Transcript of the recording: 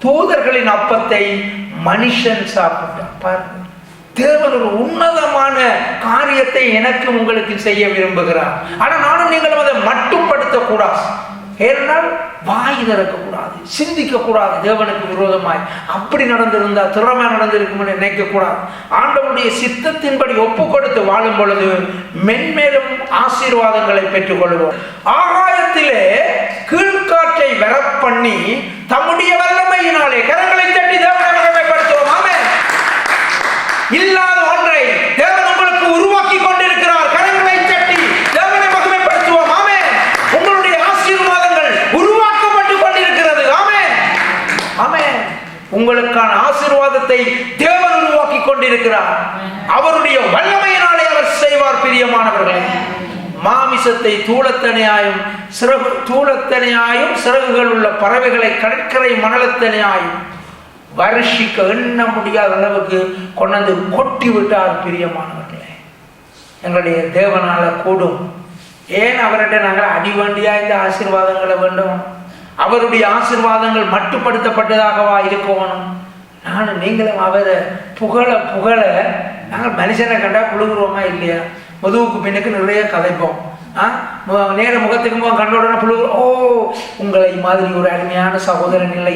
தூதர்களின் அப்பத்தை மனுஷன் சாப்பிட்டான். பாருங்க, தேவன் ஒரு உன்னதமான காரியத்தை எனக்கு உங்களுக்கு செய்ய விரும்புகிறார். ஆனா நானும் நீங்களும் அதை மட்டுப்படுத்த கூடாது. ஏனென்றால் வாய் திறக்கக்கூடாது, சிந்திக்க கூடாது தேவனுக்கு விரோதமாய். அப்படி நடந்திருந்தா திறமை நடந்திருக்கும் நினைக்க கூடாது. ஆண்டவருடைய சித்தத்தின்படி ஒப்பு கொடுத்து வாழும் பொழுது மென்மேலும் ஆசீர்வாதங்களை பெற்றுக் கொள்வோம். ஆகாயத்திலே கீழ்காற்றை வரப்பண்ணி தம்முடைய வல்லமையினாலே கரங்களை தட்டி தேவனை மகிமைப்படுத்துவோம். ஆமென். இல்லாத ஒன்றை தேவன் உங்களுக்கு உருவாக்கி கொண்டிருக்கிறார். கரங்களை தட்டி தேவனை மகிமைப்படுத்துவோம். ஆமென். உங்களுடைய ஆசீர்வாதங்கள் உருவாக்கப்பட்டு கொண்டிருக்கிறது. ஆமென். ஆமென். உங்களுக்கான ஆசீர்வாதத்தை தேவன் உருவாக்கி கொண்டிருக்கிறார். அவருடைய வல்லமையினாலே அவர் செய்வார். பிரியமானவர்களே, மாமிசத்தை தூளத்தனையாயும் சிறகுகள் உள்ள பறவைகளை கடற்கரை மணலத்தனையாயும் வருஷிக்க எண்ண முடியாத அளவுக்கு கொண்டு கொட்டி விட்டார். பிரியமானவர்களே, எங்களுடைய தேவனால கூடும். ஏன் அவர்கிட்ட நாங்கள் அடி வேண்டியா இந்த ஆசீர்வாதங்களை வேண்டும்? அவருடைய ஆசீர்வாதங்கள் மட்டுப்படுத்தப்பட்டதாகவா இருக்கணும்? நானும் நீங்களும் அவரை புகழ புகழ நாங்கள் மனுஷனை கண்டா புழுகுறோமா இல்லையா? முதுகுக்கு பின்னுக்கு நிறைய கதைப்போம். நேர முகத்துக்கு கண்ட உடனே புழுகுறோம். ஓ, உங்களை மாதிரி ஒரு அருமையான சகோதரன் இல்லை.